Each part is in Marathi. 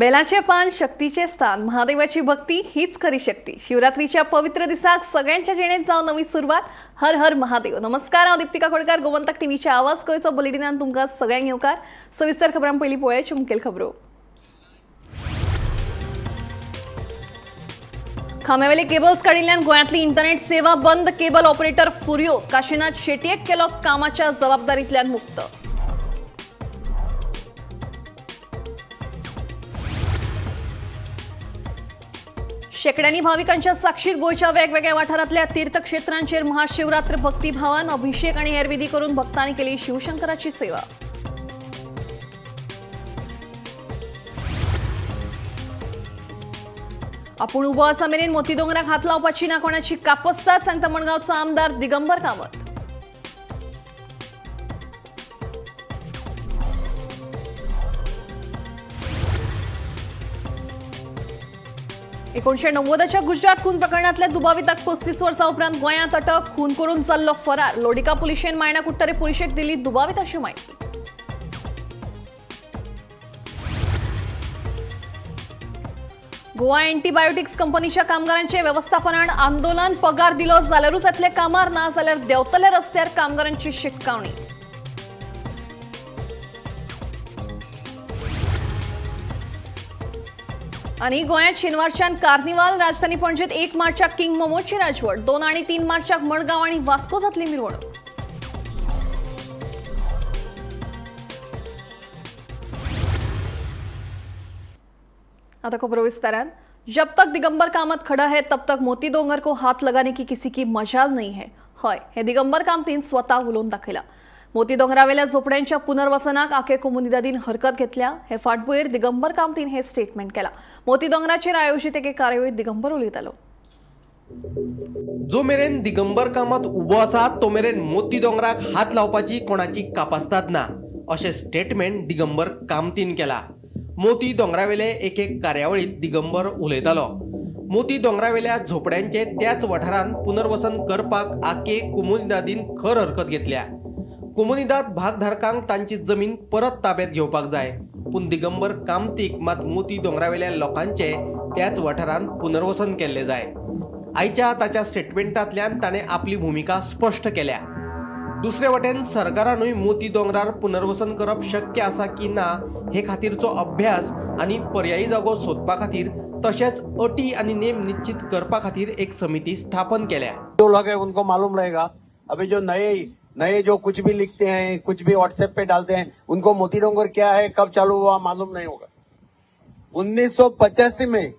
बेलाचे पान शक्तीचे स्थान, महादेवाची भक्ती हीच खरी शक्ती। शिवरात्रीच्या पवित्र दिसाक सगळ्यांच्या जिणेत जाऊ नवी सुरुवात। हर हर महादेव। नमस्कार, हांव दीप्तिका कोडकार, गोमंतक टीव्हीच्या आवाज कळचो बुलेटिनान तुमकां सगळ्यांक येवकार। सविस्तर खबरां पयलीं पळोवया मुखेल खबरो। खांब्यावेले केबल्स काडिल्ल्यान गोंयांतली इंटरनेट सेवा बंद। केबल ऑपरेटर फुरियोस। काशीनाथ शेटयेक केलो कामाच्या जबाबदारींतल्यान मुक्त। शेकड्यांनी भाविकांच्या साक्षीत गोयच्या वेगवेगळ्या वाठारांतल्या तीर्थक्षेत्रांचेर महाशिवरात्र भक्तिभावान अभिषेक आणि हेर विधी करून भक्तांनी केली शिवशंकराची सेवा। आपूण उबो आसा मेरेन मोती दोंगराक हात लावपाची ना कोणाची कापस्तात, सांगता मडगांवचो आमदार दिगंबर कामत। एकोणशे 90च्या गुजरात खून प्रकरणातल्या दुबाविताक 35 वर्सां उपरांत गोंयांत अटक। खून करून चल्लो फरार। लोडिका पुलिशेन मायना कुट्टरे पुलिशेक दिली दुबाविताची माहिती। गोवा एंटीबायोटिक्स कंपनीच्या कामगारांचे व्यवस्थापनान आंदोलन। पगार दिलो जाल्यारूच येतले कामार, ना जाल्यार देंवतले रस्त्यार कामगारांची शिटकावणी। आणि गोंयात शेनवारच्यान कार्निवाल। राजधानी पणजेत 1 मार्चाक किंग मोमोची राजवट। 2 आणि 3 मार्चाक मडगांव आणि वास्को जातली मिरवणूक। आता खबरों विस्तारान। जब तक दिगंबर कामत खड़ा है तब तक मोती दोंगर को हाथ लगाने की किसी की मजाल नहीं है। हय, हे दिगंबर कामतीन स्वतः उलोवन दाखयला। मोती दोंगरावेल्या झोपड्यांच्या पुनर्वसनाक आखे कोमुनिदादीन हरकत घेतल्या। हे फाटभुंयेर दिगंबर कामतीन हे स्टेटमेंट केला। मोती दोंगराचेर आयोजीत एके कार्यावळीत दिगंबर उलयतालो। जो मेरेन दिगंबर कामत उबो आसा तो मेरेन मोती दोंगराक हात लावपाची कोणाची कापास्ताद ना, अशें स्टेटमेंट दिगंबर कामतीन केला। मोती दोंगरावेले एके कार्यावळीत दिगंबर उलयतालो। मोती दोंगरावेल्या झोपड्यांचे त्याच वाठारांत पुनर्वसन करपाक आखे कोमुनिदादीन खर हरकत घेतल्या। कोमुनिदाद भागधारकांक तांची जमीन परत ताब्यात घेवपाक जाय, पूण दिगंबर कामतीक मात मोती दोंगरावेल्या लोकांचे त्याच वाठारांत पुनर्वसन केल्ले जाय। आयच्या ताच्या स्टेटमेंटांतल्यान ताणें आपली भूमिका स्पश्ट केल्या। दुसरे वटेन सरकारानूय मोती दोंगरार पुनर्वसन करप शक्य आसा की ना हे खातीरचो अभ्यास आणि पर्यायी जागो सोदपा खातीर तशेंच अटी आणि नेम निश्चित करपा खातीर एक समिती स्थापन केल्या। जो लोग हैं उनको मालूम रहेगा। अभी जो नए जो कुछ भी लिखते हैं, कुछ भी व्हाट्सएप पे डालते हैं, उनको मोती डोंगर क्या है, कब चालू हुआ मालूम नहीं होगा। 1985 में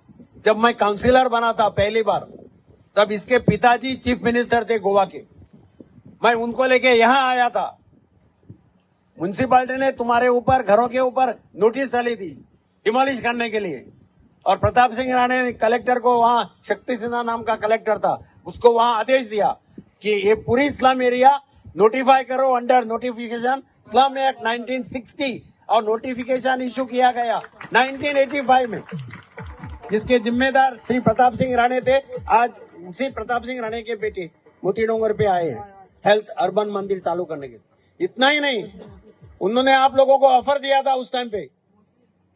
जब मैं काउंसिलर बना था पहली बार, तब इसके पिताजी चीफ मिनिस्टर थे गोवा के। मैं उनको लेके यहाँ आया था। म्युनिसिपालिटी ने तुम्हारे ऊपर, घरों के ऊपर नोटिस डाली थी डिमोलिश करने के लिए, और प्रताप सिंह राणे ने कलेक्टर को, वहां शक्ति सिन्हा नाम का कलेक्टर था, उसको वहां आदेश दिया कि ये पूरी स्लम एरिया नोटिफाई करो अंडर नोटिफिकेशन स्लम एक्ट 1960, और नोटिफिकेशन इशू किया गया 1985 में, जिसके जिम्मेदार श्री प्रताप सिंह राणे थे। आज उसी प्रताप सिंह राणे के बेटे मोती डोंगर पे आए हैं हेल्थ अर्बन मंदिर चालू करने के। इतना ही नहीं, उन्होंने आप लोगों को ऑफर दिया था उस टाइम पे।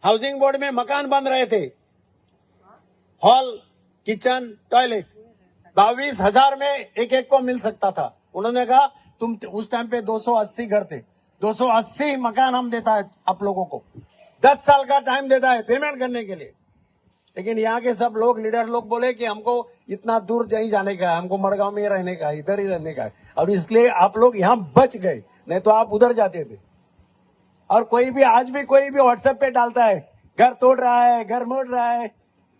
हाउसिंग बोर्ड में मकान बन रहे थे, हॉल, किचन, टॉयलेट 22,000 में एक को मिल सकता था। उन्होंने कहा तुम, उस टाइम पे 280 घर थे, 280 मकान हम देता है आप लोगों को, 10 साल का टाइम देता है पेमेंट करने के लिए। लेकिन यहाँ के सब लोग, लीडर लोग बोले कि हमको इतना दूर नहीं जाने का है, हमको मड़गांव में रहने का है, इधर ही रहने का है, और इसलिए आप लोग यहाँ बच गए, नहीं तो आप उधर जाते थे। और कोई भी, आज भी कोई भी व्हाट्सएप पे डालता है घर तोड़ रहा है, घर मोड़ रहा है।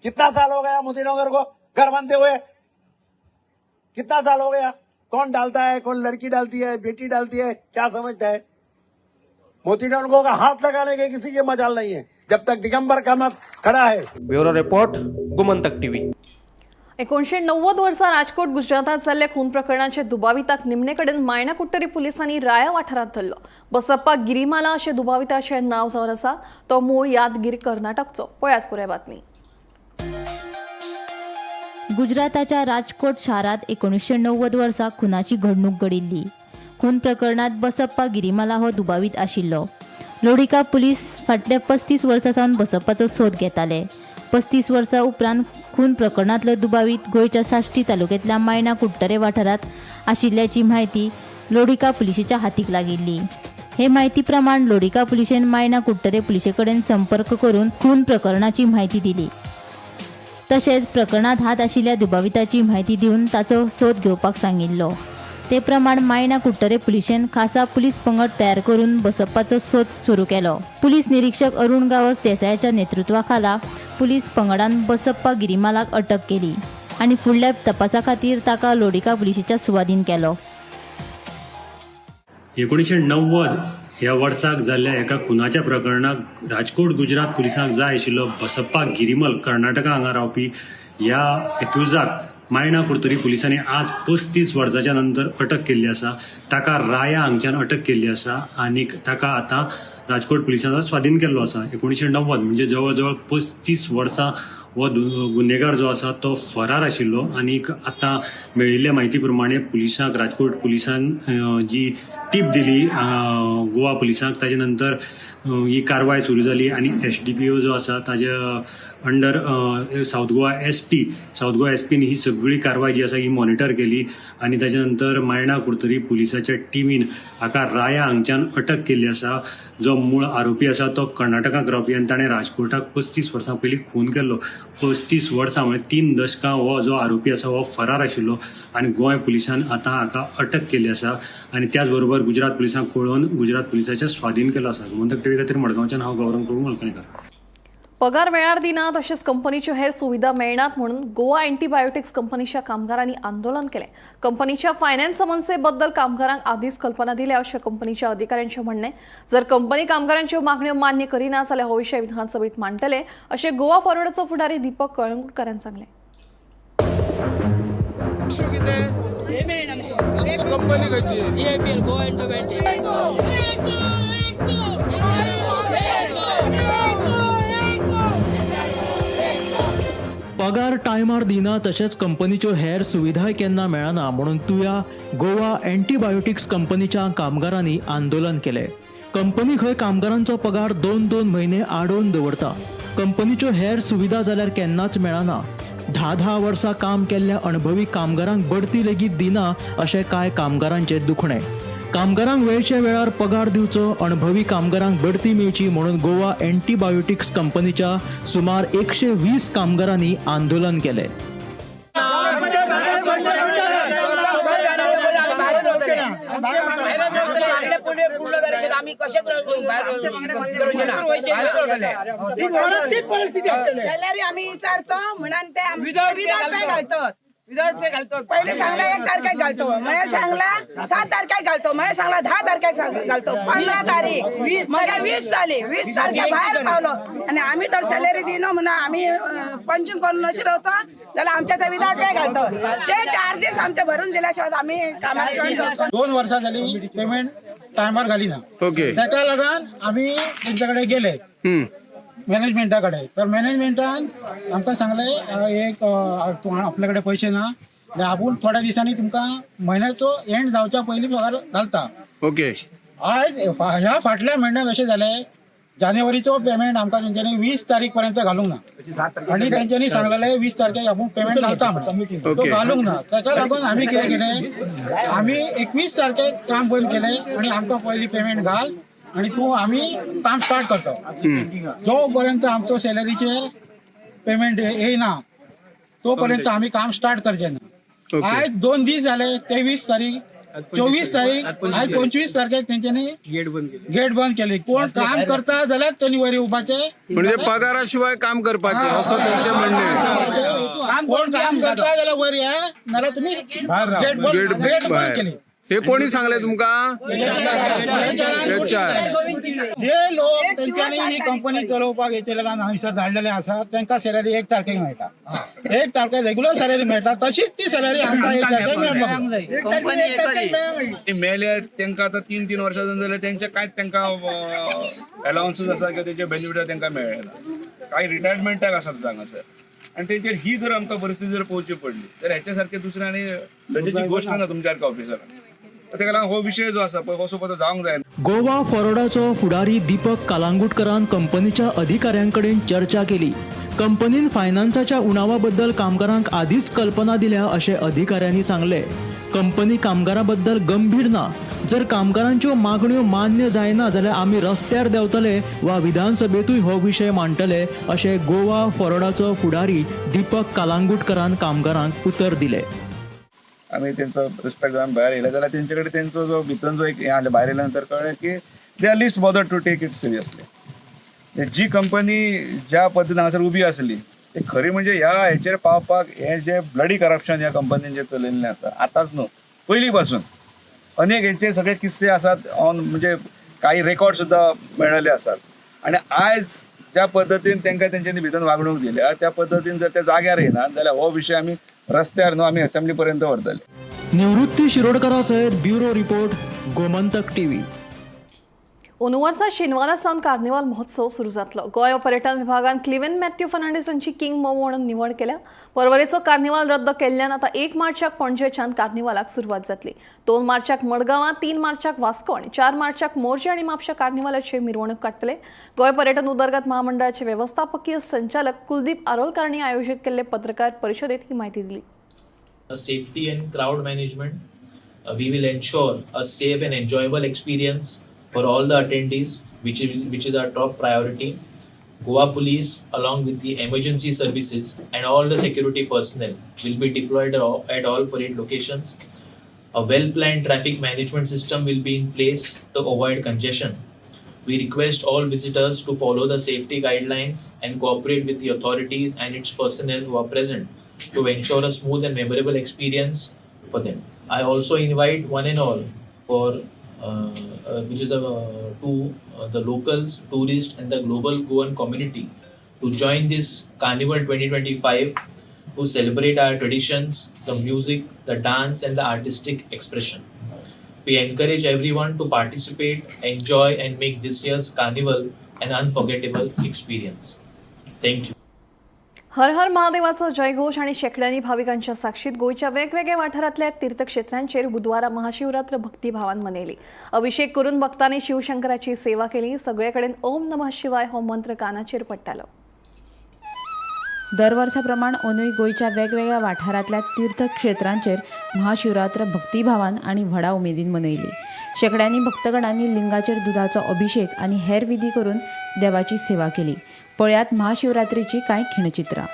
कितना साल हो गया मोती डोंगर को घर बनते हुए? कितना साल हो गया? कौन डालता है, कौन लड़की डालती है, बेटी डालती है, क्या समझता है? मोती डोंगर का हाथ लगाने के किसी के मजाल नहीं है जब तक दिगंबर कामत खड़ा है। Bureau report, Gomantak TV. 1990 वर्सा राजकोट गुजरातात जाल्ल्या खून प्रकरणाचे दुबाविताक निमणे कडेन मायना कुट्टरी पुलिसांनी राया वाठारांत धरलो। बसप्पा गिरीमाला अशें दुबाविताचें नांव जावन आसा। तो मूळ यादगीर कर्नाटकचो। पळयात पुराय बातमी। गुजराताच्या राजकोट शारात 1990 वर्सा खुनाची घडणूक घडिल्ली। खून प्रकरणात बसप्पा गिरीमाला हो दुबावीत आशिल्लो। लोडिका पुलीस फाटल्या 35 वर्सां सावन बसपाचो सोद घेताले. 35 वर्सां उपरांत खून प्रकरणांतलो दुबावीत गोंयच्या साश्टी तालुक्यांतल्या मायना कुट्टरे वाठारांत आशिल्ल्याची म्हायती लोडिका पुलिशेच्या हातीक लागिल्ली. हे म्हायती प्रमाण लोडिका पुलिशेन मायना कुट्टरे पुलिशे कडेन संपर्क करून खून प्रकरणाची म्हायती दिली. तशेंच प्रकरणात हात आशिल्ल्या दुबाविताची म्हायती दिवन ताचो सोद घेवपाक सांगिल्लो. ते प्रमाण मायना कुट्टरे पुलिशेन खासा पुलीस पंगड तयार करून बसपाचो सोद सुरू केलो. पुलीस निरीक्षक अरुण गावस देसायाच्या नेतृत्वाखाला पुलीस पंगडान बसप्पा गिरीमालाक अटक केली आणि फुडल्या तपासा खातीर ताका लोडिका पुलिशेच्या सुवाधीन केलो. 1990 ह्या वर्साक जाल्ल्या एका खुनाच्या प्रकरणाक राजकोट गुजरात पुलिसांक जाय आशिल्लो बसप्पा गिरीमल कर्नाटका हांगा रावपी ह्या एक्युजाक मायना कुर्तरी पुलिसांनी आज 35 वर्सांच्या नंतर अटक केल्ली आसा. ताका राया हांगच्यान अटक केल्ली आसा आणि ताका आतां राजकोट पुलिसांचा स्वाधीन केल्लो आसा. 1990 म्हणजे जवळ जवळ 35 वर्सां हो गुन्हेगार जो आसा तो फरार आशिल्लो आणि आतां मेळिल्ल्या म्हायती प्रमाणे पुलिसांक राजकोट पुलिसान जी टीप दिली गोवा पुलिसांक ताजे नंतर ही कारवाय सुरू जाली आणि SDPO जो आसा ताज्या अंडर साऊथ गोवा एसपीन ही सगळी कारवाय जी आसा ही मॉनिटर केली आणि ताजे नंतर मायना कुर्तरी पुलिसाच्या टीमीन हाका राया हांगच्यान अटक केल्ली आसा. जो मूळ आरोपी आसा तो कर्नाटकाक रावपी आणि ताणें राजकोटाक 35 वर्सां पयलीं खून केल्लो. 35 वर्सां म्हणजे 3 दशकां हो जो आरोपी आसा हो फरार आशिल्लो आणि गोंय पुलिसान आतां हाका अटक केल्ली आसा आणि त्याच बरोबर गुजरात पुलिसांक कळोवन गुजरात पुलिसाच्या स्वाधीन केलो आसा. गोमंतक टीव्ही खातीर मडगांवच्यान हांव गौरव प्रभू मलकणेकर. पगार मेळणार दिना तशेंच कंपनीच्यो हेर सुविधा मेळनात म्हणून गोवा अँटीबायोटिक्स कंपनीच्या कामगारांनी आंदोलन केले. कंपनीच्या फायनान्स समस्येबद्दल कामगारांक आधीच कल्पना दिल्या अशें कंपनीच्या अधिकाऱ्यांचें म्हणणें. जर कंपनी कामगारांच्यो मागण्यो मान्य करिना जाल्यार हो विशय विधानसभेत मांडटले अशें गोवा फॉरवर्डचो फुडारी दीपक कळंगूटकारान सांगलें. पगार टायमार दिना तशेंच कंपनीच्यो हेर सुविधाय केन्ना मेळना म्हणून तुया गोवा अँटीबायोटिक्स कंपनीच्या कामगारांनी आंदोलन केले. कंपनी खंय कामगारांचो पगार 2-2 म्हयने आडोवन दवरता. कंपनीच्यो हेर सुविधा जाल्यार केन्नाच मेळना. 10-10 वर्सां काम केल्ल्या अणभवी कामगारांक बढती लेगीत दिना अशें कांय कामगारांचे दुखणे. कामगारांक वेळच्या वेळार पगार दिवचो, अणभवी कामगारांक बढती मेळची म्हणून गोवा अँटीबायोटिक्स कंपनीच्या सुमार 120 कामगारांनी आंदोलन केले. सॅलरी आम्ही विचारतो म्हणून ते विदाउट पे घालतो. पहिले सांगला 1 तारखेक घालतो, मग सांगला 7 तारखेक घालतो, मग सांगला 10 तारखेक घालतो. 15 तारीख मग 20 जाली, 20 तारखे बाहेर पावलो आणि आम्ही तर सॅलरी दिनो म्हणून आम्ही पंचिंग करून रावतो जाल्यार आमच्या ते विदाउट पे घालतो. ते 4 दीस आमचे भरून दिल्याशिवाय आम्ही कामाक जॉइन जावचो. 2 वर्सां जाली पेमेंट टायमार घालिना. ताका लागून आम्ही तेंच्या कडेन गेले मॅनेजमेंटा कडेन. तर मॅनेजमेंटान आमकां सांगलें एक आपल्या कडेन पयशे ना जाल्यार आपूण थोड्या दिसांनी तुमकां म्हयन्याचो एंड जावच्या पयलीं पगार घालता. आज ह्या फाटल्या म्हयन्यात अशें जालें जानेवारीचो पेमेंट आमकां तेंच्यांनी 20 तारीख पर्यंत घालूंक ना आणि तेंच्यांनी सांगलेलें 20 तारखेक आपूण पेमेंट घालता म्हणून तो घालूंक ना. ताका लागून आमी कितें केलें, आमी 21 तारखेक काम बंद केलें आणि आमकां पयलीं पेमेंट घाल आणि तू आम्ही काम स्टार्ट करतो. जो पर्यंत आमचो सॅलरीचेर पेमेंट येयना तो पर्यंत आम्ही काम स्टार्ट करचे ना. आज 2 दीस झाले, 23 तारीख 24 तारीख आज 25 तारखेक तेंच्यांनी गेट बंद केली. कोण काम करता जाल्यार त्यांनी वरी उभाचे म्हणजे पगाराशिवाय काम करपाचे असं त्यांचे म्हणणे. कोण काम करता जाल्यार वरी आहे नाल्यार तुम्ही गेट बंद केली. हे कोणी सांगले तुमका? जे लोक त्यांच्यानी ही कंपनी चलोवपाक येतलेला हांगसर धाडलेले आसा त्यांना सॅलरी 1 तारखेक मेळटा. 1 तारखेक रेग्युलर सॅलरी मेळटा तशीच ती सॅलरी आमकां 1 तारखेक मेळपाक मेले. तांकां आतां 3-3 वर्सां जाल्यार तेंचे कांयच तांकां अलावन्सूस आसा किंवा तेंचे बेनिफिट तांकां मेळना. कांय रिटायरमेंटाक आसात हांगासर आणि तेंचेर ही जर आमकां परिस्थिती जर पळोवची पडली तर ह्याच्या सारखे दुसरे आनी गरजेची गोष्ट ना तुमच्या सारख्या ऑफिसरांक. तर तेका लागून हो विशय जो आसा पळय हो सोबत जावंक जाय. गोवा फॉरवर्डाचो फुडारी दीपक कालांगूटकरान कंपनीच्या अधिकाऱ्यांकडेन चर्चा केली. कंपनीन फायनान्साच्या उणावा बद्दल कामगारांक आधीच कल्पना दिल्या अशें अधिकाऱ्यांनी सांगले. कंपनी कामगारां बद्दल गंभीर ना. जर कामगारांच्यो मागण्यो मान्य जायना जाल्यार आमी रस्त्यार देंवतले वा विधानसभेतूय हो विशय मांडटले अशें गोवा फॉरवर्डाचो फुडारी दीपक कालांगूटकरान कामगारांक उतर दिलें. आम्ही त्यांचं रिस्पेक्ट जाऊन भायर येयले जाल्यार तेंच्याकडे त्यांचो जो भितन जो एक हें आसलें भायर येयल्या नंतर कळ्ळें की they are least bother to take it seriously. जी कंपनी ज्या पद्दतीन हांगासर उबी आसली ती खरी म्हणजे ह्या हेचेर पावपाक हें जे ब्लडी करप्शन ह्या कंपनीन जे चलयल्लें आसा आतांच न्हू पयलीं पासून अनेक हेचे सगळे किस्से आसात ऑन म्हणजे काही रेकॉर्ड सुद्दां मेळिल्ले आसात. आनी आयज ज्या पद्दतीन तांकां तेंच्यांनी भितर वागणूक दिल्या त्या पद्दतीन जर ते जाग्यार येनात जाल्यार हो विशय आमी रस्त्यार न्हू आमी असेंब्ली पर्यंत व्हरतले. निवृत्ती शिरोडकरा सयत ब्युरो रिपोर्ट गोमंतक टीव्ही. अंदूवरचा शेनवारा सावन कार्निवाल महोत्सव सुरू जातलो. गोंय पर्यटन विभागान क्लिव्हन मॅथ्यू फर्नांडीस हांची किंग मोमो म्हणून निवड केल्या. परवरेचो कार्निवाल रद्द केल्ल्यान आता 1 मार्चाक पणजेच्यान कार्निवालाक सुरवात जातली. 2 मार्चाक मडगांवां, 3 मार्चाक वास्को आणि 4 मार्चाक मोर्जे आणि म्हापशा कार्निवालाचे मिरवणूक काडटले. गोंय पर्यटन उदरगत महामंडळाचे व्यवस्थापकीय संचालक कुलदीप आरोलकर हांणी आयोजीत केल्ले पत्रकार परिशदेत ही माहिती दिली. Safety and crowd management, we will ensure a safe and enjoyable experience for all the attendees, which is our top priority. Goa Police, along with the emergency services and all the security personnel, will be deployed at all parade locations. A well-planned traffic management system will be in place to avoid congestion. We request all visitors to follow the safety guidelines and cooperate with the authorities and its personnel who are present to ensure a smooth and memorable experience for them. I also invite one and all for which is to the locals, tourists and the global Goan community to join this Carnival 2025 to celebrate our traditions, the music, the dance and the artistic expression. We encourage everyone to participate, enjoy and make this year's Carnival an unforgettable experience. Thank you. हर हर महादेवाचो जयघोष आणि शेकड्यांनी भाविकांच्या साक्षीत गोयच्या वेगवेगळ्या वाठारांतल्या तीर्थक्षेत्रांचेर बुधवारा महाशिवरात्र भक्तिभावान मनयली. अभिषेक करून भक्तांनी शिवशंकराची सेवा केली. सगळे कडेन ओम नमः शिवाय हो मंत्र कानाचेर पडटालो. दर वर्साप्रमाण अंदूय गोंयच्या वेगवेगळ्या वाठारांतल्या तीर्थक्षेत्रांचेर महाशिवरात्र भक्तिभावान आणि व्हडा उमेदीन मनयली. शेकड्यांनी भक्तगणांनी लिंगाचेर दुधाचो अभिषेक आणि हेर विधी करून देवाची सेवा केली. पळयात महाशिवरात्रेची कांय खिणचित्रां.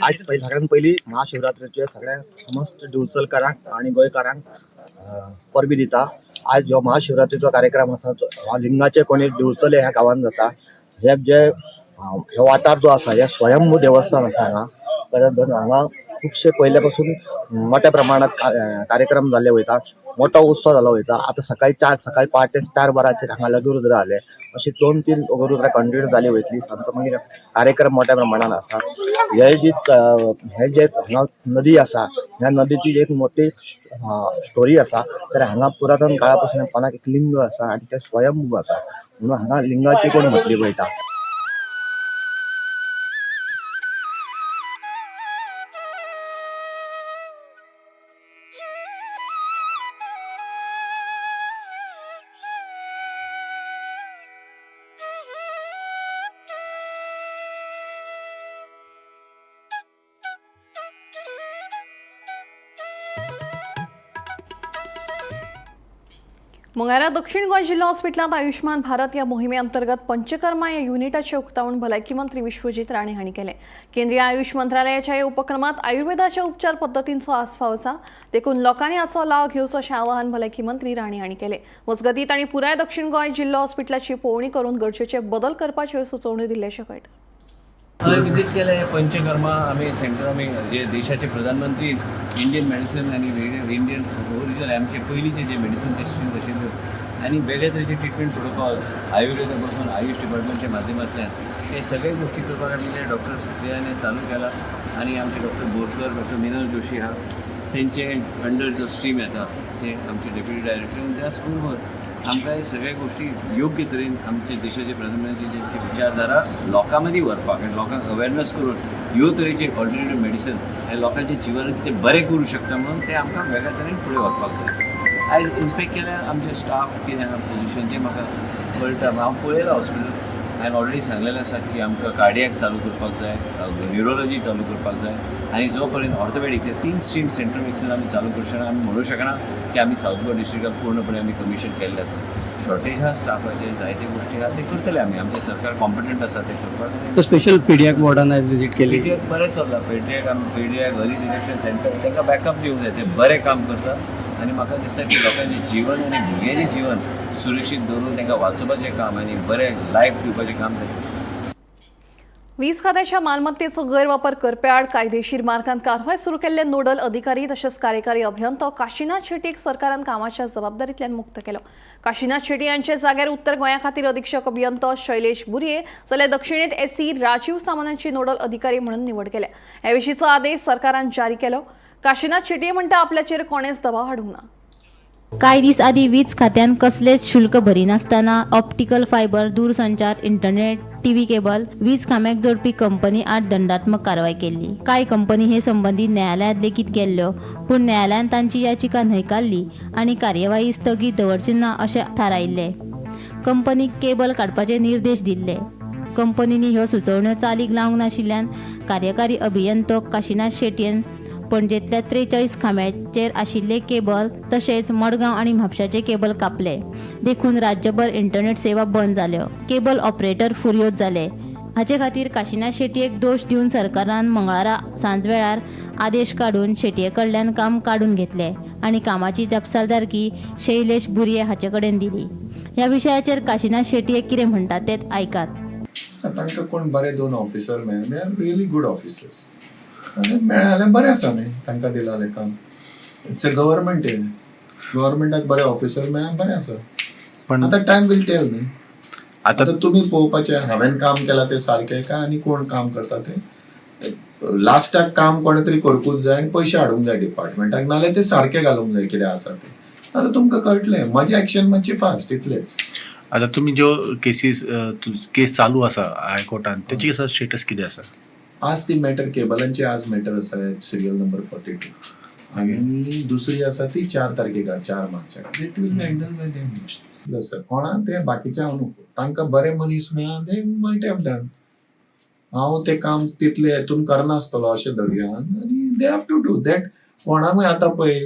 आज सगळ्यात पहिली महाशिवरात्रेचे सगळ्या समस्त दिवचलकारांक आणि गोंयकारांक परबी दिता. आज जो महाशिवरात्रेचो कार्यक्रम आसा तो लिंगाचे कोणी दिवचले ह्या गांवांत जाता. हे जे हे वाठार जो आसा हे स्वयंभू देवस्थान आसा हांगा खुबशे पयले पासून मोठ्या प्रमाणात कार्यक्रम जाल्ले वयता. मोठो उत्सव जालो वयता. आता सकाळी पहाटे 4 वरांचेर हांगा लघुरुद्र जाले. अशी 2-3 लघुरुद्रां कंटिन्यू जाली वयतली. मागीर कार्यक्रम मोठ्या प्रमाणात आसा. हे जे हांगा नदी आसा ह्या नदीची एक मोठी स्टोरी आसा. तर हांगा पुरातन काळा पासून कोणाक एक लिंग आसा आनी ते स्वयंभू आसा म्हणून हांगा लिंगाची कोण म्हटली वयता. मंगळारा दक्षिण गोंय जिल्हा हॉस्पिटलात आयुष्मान भारत या मोहिमेअंतर्गत पंचकर्मा या युनिटाचे उक्तावण भलायकी मंत्री विश्वजीत राणे हांणी केले. केंद्रीय आयुष मंत्रालयाच्या या उपक्रमात आयुर्वेदाच्या उपचार पद्दतींचो आस्पाव आसा, देखून लोकांनी हाचो लाव घेवचो अशें आवाहन भलायकी मंत्री राणे हांणी केले. मजगतीत तांणी पुराय दक्षिण गोंय जिल्हा हॉस्पिटलाची पळोवणी करून गरजेचे बदल करपाच्यो सुचोवण्यो दिल्ल्याचें कळटा. हांवें विजीट केलें पंचकर्मा आमी जे देशाचे प्रधानमंत्री इंडियन मेडिसीन आनी इंडियन ओरिजिनल आमचे पयलींचे जे मेडिसीन टेस्टिंग आशिल्ल्यो आनी वेगळे तरेचे ट्रिटमेंट प्रोटोकॉल्स आयुर्वेदा पासून आयुष डिपार्टमेंटच्या माध्यमांतल्यान हे सगळे गोष्टी करपाक आमी डॉक्टर सुप्रियाने चालू केला. आनी आमचे डॉक्टर बोरकर, डॉक्टर मिनल जोशी आहा तेंचे अंडर जो स्ट्रीम येता ते आमचे डेप्युटी डायरेक्टर त्या स्कूलवर आमकां हे सगळे गोष्टी योग्य तरेन आमचे देशाचे प्रधानमंत्री जे विचारधारा लोकां मदीं व्हरपाक आनी लोकांक अवेरनस करून ह्यो तरेचे ऑल्टरनेटीव मेडिसीन हे लोकांचे जिवन कितें बरें करूं शकता म्हणून ते आमकां वेगळ्या तरेन फुडें व्हरपाक जाय. आयज इन्स्पेक्ट केल्यार आमचे स्टाफ कितें आहा पोजिशन तें म्हाका कळटा. हांव पळयलां हॉस्पिटल. हांवें ऑलरेडी सांगलेलें आसा की आमकां कार्डियाक चालू करपाक जाय, न्युरोलॉजी चालू करपाक जाय आनी जो पर्यंत ऑर्थोपेडिक्स हे 3 स्ट्रीम सेंट्रल मेडिसीन आमी चालू करूं शकना. आमी म्हणूं शकना की आमी सावथ गोवा डिस्ट्रिक्टाक पूर्णपणे आमी कमिशन केल्लें आसा. शॉर्टेज आहा स्टाफाचे, जायते गोष्टी आहा ते करतले आमी. आमचें सरकार कॉम्पिटंट आसा ते करपाक. स्पेशल पीडियाक वॉर्डान आयज विजीट केली. पीडियाक बरें चल्लां. पीडियाक अर्ली डिटेक्शन सेंटर तांकां बॅकअप दिवंक जाय. ते बरें काम करता आनी म्हाका दिसता की लोकांचें जीवन आनी भुरग्यांचें जीवन सुरक्षीत दवरून तांकां वाचोवपाचें काम आनी बरें लायफ दिवपाचें काम जाता. वीज खात्याच्या मालमत्तेचो गैरवापर करप्या आड कायदेशीर मार्गान कारवाय सुरू केल्ले नोडल अधिकारी तशेंच कार्यकारी अभियंतो काशीनाथ शेट्टीक सरकारान कामाच्या जबाबदारींतल्यान मुक्त केलो. काशीनाथ शेट्टी हांचे जाग्यार उत्तर गोंया खातीर अधीक्षक अभियंतो शैलेश बुरये जाल्यार दक्षिणेत एसी राजीव सामंतांची नोडल अधिकारी म्हणून निवड केल्या. ह्या विशींचो आदेश सरकारान जारी केलो. काशीनाथ शेट्टी म्हणटा आपल्याचेर कोणेच दबाव हाडूंक ना. कांय दीस आदी वीज खात्यान कसलेच शुल्क भरिनासतना ऑप्टिकल फायबर, दूरसंचार, इंटरनेट, टीव्ही केबल, वीज खांब्याक जोडपी कंपनी आड दंडात्मक कारवाय केली. कांय कंपनी हे संबंधी न्यायालयांत लेगीत गेल्ल्यो, पूण न्यायालयान तांची याचिका न्हयकारली आनी कार्यवाही स्थगीत दवरची ना अशें थारायिल्ले. कंपनीक केबल काडपाचे निर्देश दिल्ले. कंपनींनी ह्यो सुचोवण्यो चालीक लावंक नाशिल्ल्यान कार्यकारी अभियंतो काशीनाथ शेट्टीन पणजेंतल्या 43 खांब्याचेर आशिल्ले केबल तशेंच मडगांव आनी म्हापशाचे केबल कापले. देखून राज्यभर इंटरनेट सेवा बंद जाल्यो. केबल ऑपरेटर फुर्योज जाले. हाचे खातीर काशीनाथ शेट्येक दोश दिवन सरकारान मंगळारा सांजवेळार आदेश काडून शेट्ये कडल्यान काम काडून घेतले आनी कामाची जापसालदारकी शैलेश बुरये हाचे कडेन दिली. ह्या विशयाचेर काशीनाथ शेट्ये कितें म्हणटात तें आयकात. तांकां कोण बरे 2 ऑफिसर मेळ्ळे. They are really good officers. मेळ्ळे बरें आसा न्ही तांकां दिलालें काम. It's a government. गव्हर्मेंटाक बरे ऑफिसर मेळ्ळे बरें आसा. पण आतां टायम विल टेल न्ही. आतां तुमी पळोवपाचें हांवें काम केलां तें सारकें काय आनी कोण काम करता तें. लास्टाक काम कोणे तरी करपूच जाय आनी पयशे हाडूंक जाय डिपार्टमेंटाक, नाल्यार ते सारकें घालूंक जाय कितें आसा तें. आतां तुमकां कळटलें. म्हजें एक्शन मातशी फास्ट इतलेंच. आता तुम्ही जो केस चालू आसा हायकोर्टान त्याची कसा स्टेटस किती आसा? आज ती मॅटर केबलांची आज मॅटर आसा सिरियल नंबर 42 आनी दुसरी आसा ती 4 तारखेक 4 मार्चाक. It will handle bye them. Sir कोणा ते बाकीचे हांव नको. तांकां बरे मनीस मेळ्ळा दे मायट हॅव डन. हांव ते काम तितले हेतून करनासतलो अशें धरया आनी they have to do that. कोणाकूय आतां पळय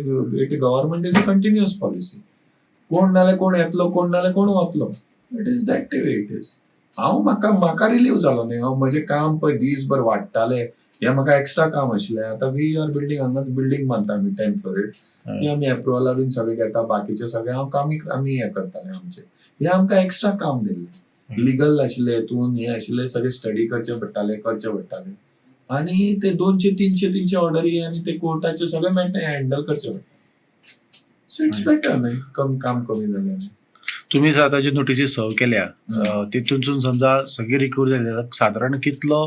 it government is a continuous policy. कोण नाल्यार कोण येतलो, कोण नाल्यार कोण वतलो. It is that way it is. हांव म्हाका रिलीव जालो न्ही. हांव म्हजें काम पळय दिसभर वाडटालें. हें म्हाका एक्स्ट्रा काम आशिल्लें. आतां वी आर बिल्डींग हांगा बिल्डींग बांदता आमी 10 फ्लोरीड. ती आमी एप्रुवला बीन सगळें घेता. बाकीचे सगळें हांव आमी हें करतालें आमचें. हें आमकां एक्स्ट्रा काम दिल्लें. लिगल आशिल्लें हेतून हें आशिल्लें सगळें स्टडी करचें पडटालें आनी ते 200-300 ऑर्डरी आनी ते कोर्टाचे सगळें मेळटा हँडल करचें पडटा. सो इट्स बेटर न्ही. काम कमी जालें. तुम्ही आता जी नोटिसीस सर्व केल्या तितून समजा सगळी रिकवरी जाली जाल्यार साधारण कितलो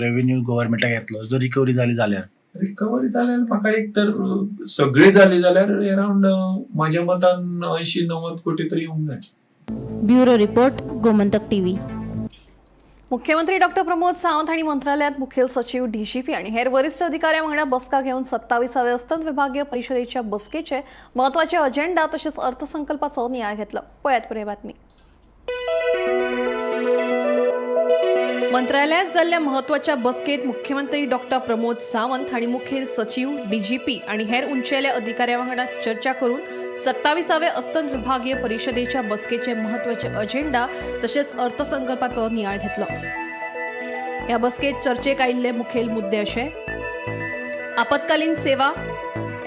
रेव्हेन्यू गव्हर्मेंटाक येतलो जर रिकवरी जाली जाल्यार? रिकवरी जाल्यार म्हाका एक तर सगळी जाली जाल्यार अरावंड म्हाज्या मतान 80-90 कोटी तरी येवंक जाय. Bureau report, Gomantak TV. मुख्यमंत्री डॉक्टर प्रमोद सावंत हांणी मंत्रालयात मुखेल सचिव, डीजीपी आणि हेर वरिष्ठ अधिकाऱ्यां वांगडा बसका घेवन 27व्या अस्तंत विभागीय परिशदेच्या बसकेचे महत्वाचे अजेंडा तशेंच अर्थसंकल्पाचो नियाळ घेतलो. पळयात पुराय बातमी. मंत्रालयात जाल्ल्या महत्वाच्या बसकेत मुख्यमंत्री डॉक्टर प्रमोद सावंत हांणी मुखेल सचिव, डीजीपी आणि हेर उंचेल्या अधिकाऱ्यां वांगडा चर्चा करून 27व्या अस्तंत विभागीय परिषदेच्या बसकेचे महत्त्वाचे अजेंडा तसेच अर्थसंकल्पाचं नियाळ घेतलं। या बसकेत चर्चेक आयिल्ले मुखेल मुद्दे असे: आपत्कालीन सेवा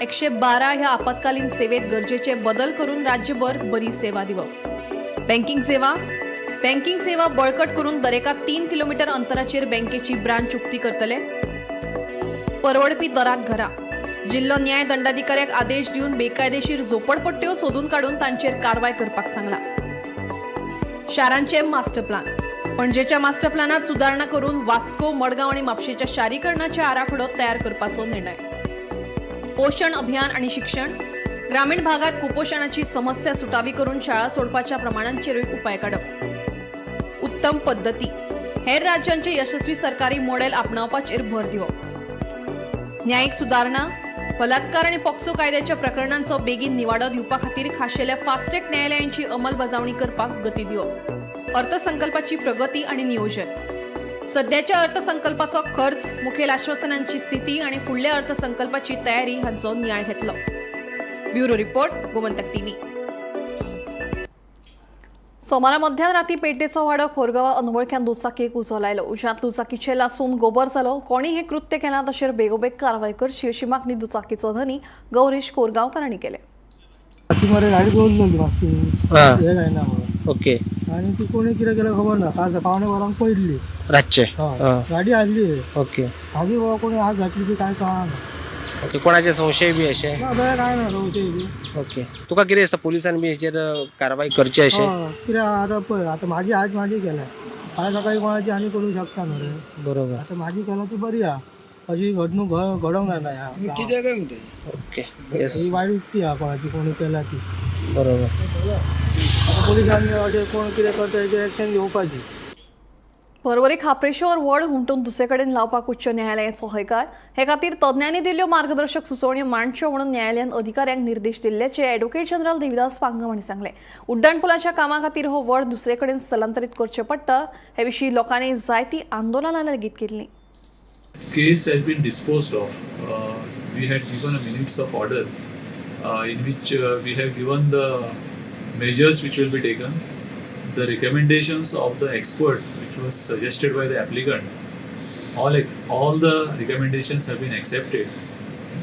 112 ह्या आपत्कालीन सेवेत गरजेचे बदल करून राज्यभर बरी सेवा दिवप। बँकिंग सेवा बळकट करून दरेका 3 किलोमीटर अंतराचेर बँकेची ब्रांच उक्ती करतले। परवडपी दरात घरा जिल्हो न्याय दंडाधिकाऱ्याक आदेश दिवन बेकायदेशीर झोपडपट्ट्यो सोदून काढून तांचेर कारवाय करपाक सांगला। शारांचे मास्टर प्लान पणजेच्या मास्टर प्लानात सुधारणा करून वास्को, मडगांव आणि म्हापशेच्या शारीकरणाचे आराखडो तयार करपाचो निर्णय। पोषण अभियान आणि शिक्षण ग्रामीण भागात कुपोषणाची समस्या सुटावी करून शाळा सोडपाच्या प्रमाणांचेरूय उपाय काडप। उत्तम पद्धती हेर राज्यांचे यशस्वी सरकारी मॉडेल आपणावपाचेर भर दिवप। न्यायिक सुधारणा बलात्कार आणि पॉक्सो कायद्याच्या प्रकरणांचो बेगीन निवाडो दिवपा खातीर खाशेल्या फास्ट ट्रॅक न्यायालयांची अंमलबजावणी करपाक गती दिवप। अर्थसंकल्पाची प्रगती आणि नियोजन सध्याच्या अर्थसंकल्पाचो खर्च, मुखेल आश्वासनांची स्थिती आणि फुडल्या अर्थसंकल्पाची तयारी हांचो नियाळ घेतलो। Bureau report, Gomantak TV. सोमारा मध्यराती पेटेचो वाडो खोरगांवा अनवळख्यान दुचाकीक उजो लायलो। उज्यांत दुचाकीचे लासून गोबर जालो। कोणी हे कृत्य केलां तशेर बेगोबेग कारवाय करची अशी मागणी दुचाकीचो धनी गौरीश कोरगांवकारांनी केले। गाडी दोन ओके आणि ती कोणी कितें केलं खबर ना, आज पावणे वरांक पडली रातचे गाडी हाडली। ओके हाजी बाबा कोणी आज घातली ती काय कळना। ओके कोणाचे संशय बी अशे काय ना ओके तुका कितें दिसता पुलिसांनी बी हेचेर कारवाई करची अशें कितें आतां पळय, आतां माझी केल्या फाल्यां सकाळी कोणाची आनी करूंक शकता न्हू रे। बरोबर आतां माझी केल्या ती बरी आहा, अशी घडणूक घडोवंक जायना। कितें काय म्हणते ओके ही वायट युक्ती आहा कोणाची, कोणी केल्या ती बरोबर। पोलिसांनी अशें कोण कितें करता हेचेर एक्शन घेवपाची। परवरी खापरेश्वर वड हुंटून दुसरे कडेन लावपाक उच्च न्यायालयाचो हयकार। हे खातीर तज्ञांनी दिल्ल्यो मार्गदर्शक सुचोवण्यो मांडच्यो म्हणून न्यायालयान अधिकाऱ्यांक निर्देश दिल्ल्याचे ॲडव्होकेट जनरल देविदास पांगम हांणी सांगले। उड्डाणपुलाच्या कामा खातीर हो वड दुसरे कडेन स्थलांतरीत करचें पडटा हे विशीं लोकांनी जायतीं आंदोलनां लेगीत केल्लीं। Case has been disposed of. We had given a minutes of order in which we have given the measures which will be taken, the recommendations of the expert which was suggested by the applicant. All the recommendations have been accepted.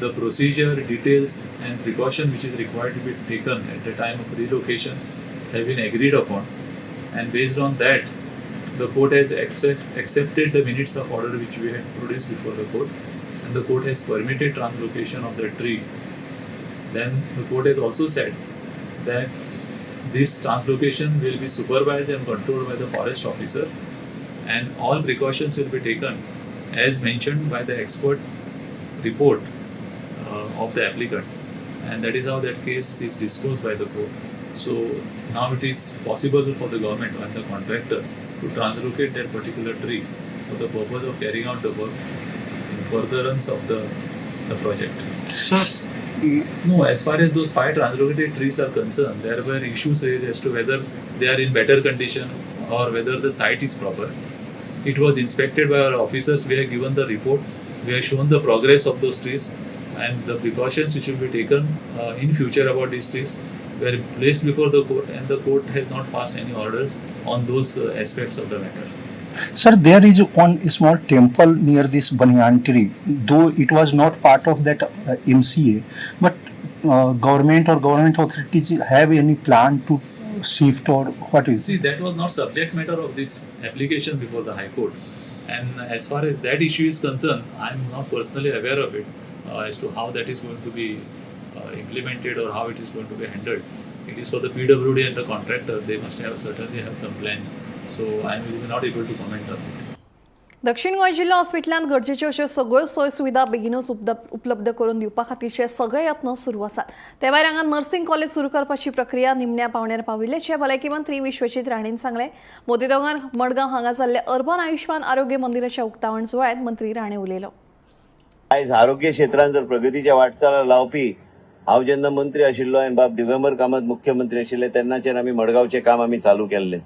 The procedure, details and precaution which is required to be taken at the time of relocation have been agreed upon, and based on that the court has accepted the minutes of order which we had produced before the court, and the court has permitted translocation of the tree. Then the court has also said that this translocation will be supervised and controlled by the forest officer, and all precautions will be taken as mentioned by the expert report of the applicant, and that is how that case is disposed by the court. So now it is possible for the government and the contractor to translocate that particular tree for the purpose of carrying out the work in furtherance of the project. Sir, No, as far as those 5 translocated trees are concerned, there were issues raised as to whether they are in better condition or whether the site is proper. It was inspected by our officers. We have given the report. We have shown the progress of those trees and the precautions which will be taken in future about these trees were placed before the court, and the court has not passed any orders on those aspects of the matter. Sir, there is one small temple near this banyan tree, though it was not part of that MCA, but government or government authorities have any plan to shift or what is? See, that was not subject matter of this application before the High Court, and as far as that issue is concerned, I am not personally aware of it as to how that is going to be implemented or how it is going to be handled. It is for the PWD and the contractor. They must certainly have some plans. So I am not able to comment on it. दक्षिण गोंय जिल्हा हॉस्पिटलांत गरजेच्यो अश्यो सगळ्यो सोय सुविधा बेगीनूच उपलब्ध करून दिवपा खातीरचे सगळे यत्न सुरू आसात। ते भायर हांगा नर्सिंग कॉलेज सुरू करपाची प्रक्रिया निमण्या पावण्यार पाविल्ल्याचे भलायकी मंत्री विश्वजीत राणेन सांगले। मोती दोंगर मडगांव हांगा जाल्ले अर्बन आयुष्मान आरोग्य मंदिराच्या उक्तावण सुवाळ्यात मंत्री राणे उलयलो। आयज आरोग्य क्षेत्रांत जर प्रगतीच्या वाटचाल लावपी हांव जेन्ना मंत्री आशिल्लो आनी बाब दिगंबर कामत मुख्यमंत्री आशिल्ले तेन्नाचेर आमी मडगांवचें काम आमी चालू केल्लें।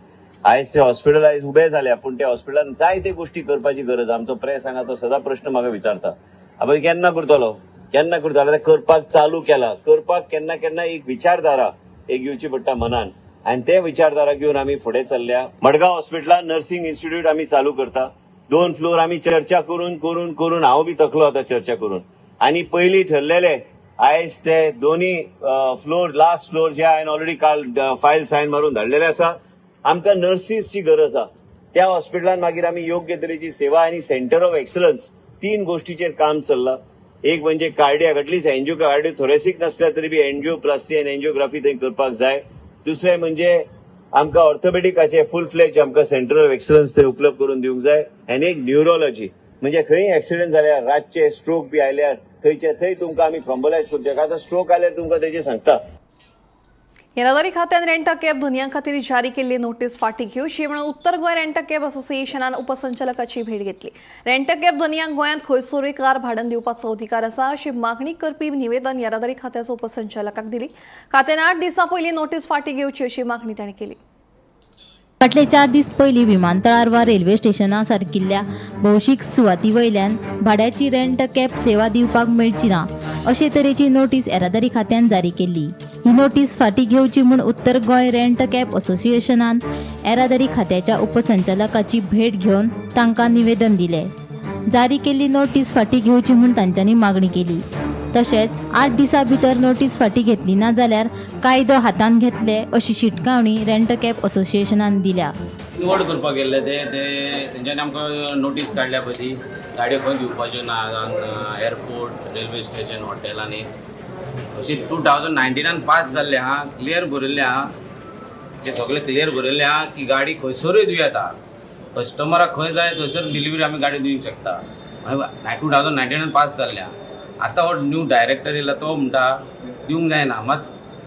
आयज ते हॉस्पिटल आयज उबे जाल्या, पूण त्या हॉस्पिटलांत जायते गोष्टी करपाची गरज। आमचो प्रेस हांगा तो सदां प्रश्न म्हाका विचारता, आबाय केन्ना करतलो? केन्ना करता आतां करपाक चालू केला. करपाक केन्ना केन्ना एक विचारधारा एक घेवची पडटा मनान आनी ते विचारधारा घेवन आमी फुडें चल्ल्या. मडगांव हॉस्पिटलांत नर्सिंग इन्स्टिट्यूट आमी चालू करता. 2 फ्लोर आमी चर्चा करून करून करून हांव बी थकलो आतां चर्चा करून. आनी पयलीं ठरलेले आयज ते दोन्ही फ्लोर लास्ट फ्लोर जे हांवें ऑलरेडी काल फायल सायन मारून धाडलेले आसा. आमकां नर्सीसची गरज आसा. त्या हॉस्पिटलांत मागीर आमी योग्य तरेची सेवा आनी सेंटर ऑफ एक्सलन्स 3 गोष्टीचेर काम चल्लां. एक म्हणजे कार्डियाक एटलीस्ट एंजिओ कार्डिओथोरेसिक नसल्या तरी बी एंजिओप्लास्टी आनी एंजिओग्राफी थंय करपाक जाय. दुसरें म्हणजे आमकां ऑर्थोपेडिकाचे फुल फ्लेज आमकां सेंटर ऑफ एक्सलन्स थंय उपलब्ध करून दिवंक जाय. आनी एक न्युरोलॉजी म्हणजे खंय एक्सिडेंट जाल्यार रातचे स्ट्रोक बी आयल्यार थंयचे थंय तुमकां आमी थ्रॉम्बोलायज करचे. आतां स्ट्रोक आयल्यार तुमकां तेजें सांगता. येरादारी खात्यान रेंट अ कॅब धुनियां खातीर जारी केल्ली नोटीस फाटीं घेवची म्हणून उत्तर गोंय रेंट अ कॅब असोसिएशनान उपसंचालकाची भेट घेतली. रेंट अ कॅब धुनियांक गोंयांत खंयसरूय कार भाड्यान दिवपाचो अधिकार आसा अशी मागणी करपी निवेदन येरादारी खात्याच्या उपसंचालकाक दिली. खात्यान 8 दिसां पयलीं नोटीस फाटीं घेवची अशी मागणी ताणें केली. फाटले 4 दीस पयलीं विमानतळार वा रेल्वे स्टेशनां सारकिल्ल्या भौशीक सुवाती वयल्यान भाड्याची रेंट कॅब सेवा दिवपाक मेळची ना अशे तरेची नोटीस येरादारी खात्यान जारी केल्ली. ही नोटीस फाटीं घेवची म्हूण उत्तर गोंय रेंट कॅब असोसिएशनान येरादारी खात्याच्या उपसंचालकाची भेट घेवन तांकां निवेदन दिलें. जारी केल्ली नोटीस फाटीं घेवची म्हूण तांच्यांनी मागणी केली. तशेंच 8 दिसां भितर नोटीस फाटीं घेतली ना जाल्यार कायदो हातान घेतले अशी शिटकावणी रेंट कॅब असोसिएशनान दिल्या. निवड करपाक गेल्ले ते तेंच्यांनी आमकां नोटीस काडल्या पळय गाडयो खंय दिवपाच्यो ना एअरपोर्ट रेल्वे स्टेशन हॉटेलांनी अशी 2019 पास जाल्ले आहा. क्लियर बरयल्ले आहा जे सगळे क्लियर बरयल्ले आहा की गाडी खंयसरूय दिवं येता. कस्टमराक खंय जाय थंयसर डिलिव्हरी आमी गाडी दिवंक शकता. 2019 पास जाल्ले आहा. आतां हो न्यू डायरेक्टर येयला तो म्हणटा दिवंक जायना. मात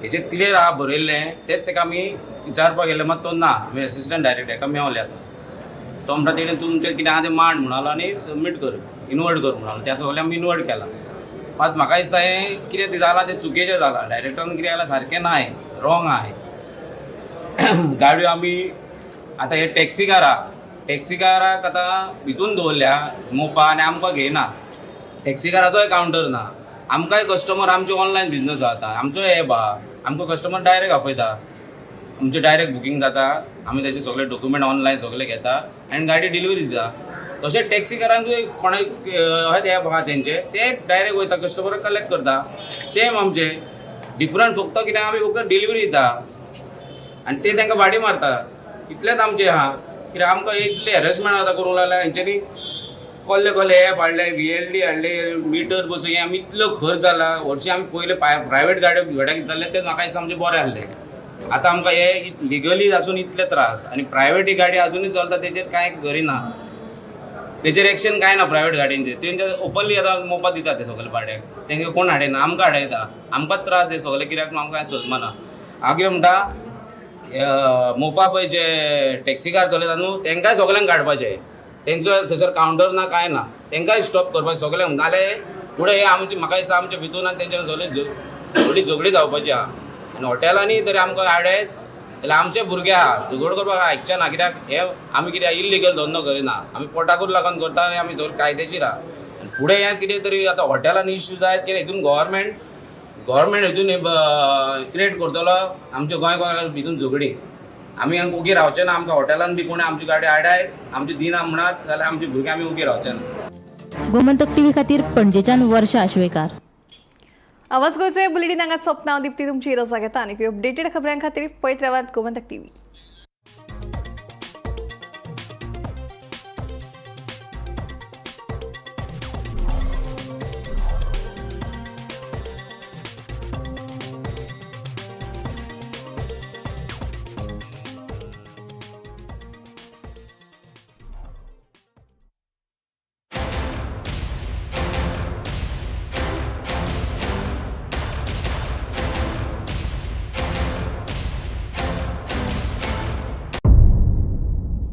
हेजे क्लियर आहा बरयल्लें तेच ताका आमी विचारपाक गेले मात तो ना. आमी असिस्टंट डायरेक्टर हेका मेवले आतां. तो म्हणटा तेणें तुमचें कितें आहा तें मांड म्हणलो आनी सबमीट कर इन्वर्ट कर म्हणलो. त्या फाल्यां आमी इन्वर्ट केला. मात म्हाका दिसता हें कितें जालां तें चुकीचें जालां. डायरेक्टरान कितें केलां सारकें ना हें रॉंग आहा हें. गाडयो आमी आतां हे टॅक्सीकाराक आतां भितून दवरल्या मोपा आनी आमकां घेयना. टॅक्सीकाराचोय कावंटर ना. आमकांय कस्टमर आमचे ऑनलायन बिजनस जाता. आमचो एप आहा. आमकां कस्टमर डायरेक्ट आपयता. आमचे डायरेक्ट बुकींग जाता. आमी तेचे सगळे डॉक्युमेंट ऑनलायन सगळे घेता आनी गाडी डिलिव्हरी दिता. तशेंच टॅक्सीकारांकूय कोणाक एप आहा तेंचे ते डायरेक्ट वयता कस्टमराक कलेक्ट करता. सेम आमचे डिफरंट फक्त कितें आमी फक्त डिलिव्हरी दिता आनी ते तांकां भाडी मारता. इतलेंच आमचें आहा. कित्याक आमकां इतले हॅरेसमेंट आतां करूंक लागल्या हेंच्यांनी. कसले एप हाडले VLD हाडले मिटर बसय आमी इतलो खर्च जाला. हरशीं आमी पयले प्रायवेट गाड्यो घेताले ते म्हाका दिसता आमचे बरे आहले. आतां आमकां हे लिगली आसून इतले त्रास आनी प्रायवेट गाडी अजुनूय चलता तेजेर कांय करिना. तेजेर एक्शन कांय ना प्रायवेट गाडयांचेर. तेंचे ओपनली आतां मोपा दिता ते सगळे भाड्याक. तेंकां कोण हाडयना आमकां हाडयता. आमकांच त्रास हे सगळे कित्याक आमकां कांय सजमाना. हांव कितें म्हणटा मोपा पळय जे टॅक्सीकार चलयता न्हू तेंकांय सगळ्यांक काडपाचें. तेंचो थंयसर कावंटर ना कांय ना. तेंकांय स्टॉप करपाचें सगळ्यांक. नाल्यार फुडें हे आमचे म्हाका दिसता आमच्या भितून आनी तेंच्या सगळी झगडी जावपाची आहा. आनी हॉटेलांनी तरी आमकां हाडयत जाल्यार आमचे भुरगे आहा झगड करपाक आयकचे ना. कित्याक हे आमी कितें इल्लिगल धंदो करिना. आमी पोटाकूच लागून करता आनी आमी सगळे कायदेशीर आहा. आनी फुडें हें कितें तरी आतां हॉटेलांनी इश्यू जायत कितें हितून गव्हर्मेंट हितून क्रिएट करतलो आमच्या गोंय भितून झगडी. आमी उगी रावचे ना. आमकां हॉटेलान बी कोणी आमची गाडी हाडायत आमची दिना म्हणत जाल्यार आमचे भुरगे आमी उगी रावचे ना. गोमंतक टीव्ही खातीर पणजेच्यान वर्षा आशवेकार. आवाज गोंयचे बुलेटिन हांगाच सोंपता. हांव दिप्ती तुमची रजा घेता आनी अपडेटेड खबरां खातीर पळयत रावात गोमंतक टीव्ही.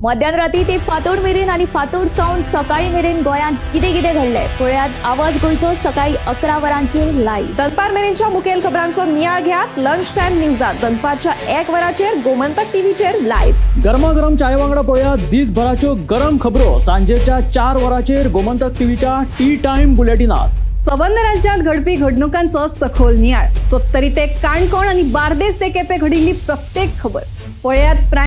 मध्यराती ते फातोड मेरेन आणि फातोड सावन सकाळी मेरेन गोंयांत कितें कितें घडलें पळयात आवाज गोंयचो सकाळी 11 वरांचेर लायव्ह. दनपार मेरेनच्या मुखेल खबरांचो नियाळ घेयात लंच टायम न्यूजात दनपारच्या 1 वराचेर गोमंतक टीव्हीचेर लायव्ह. गरमागरम चाय वांगडा पळयात दिसभराच्यो गरम खबरो सांजेच्या 4 वराचेर गोमंतक टीव्हीच्या टी टाइम बुलेटिनात. सबंद राज्यात घडपी घडणुकांचो सखोल नियाळ. 70 ते काणकोण आणि बार्देस ते केपें घडिल्ली प्रत्येक खबर पळयात.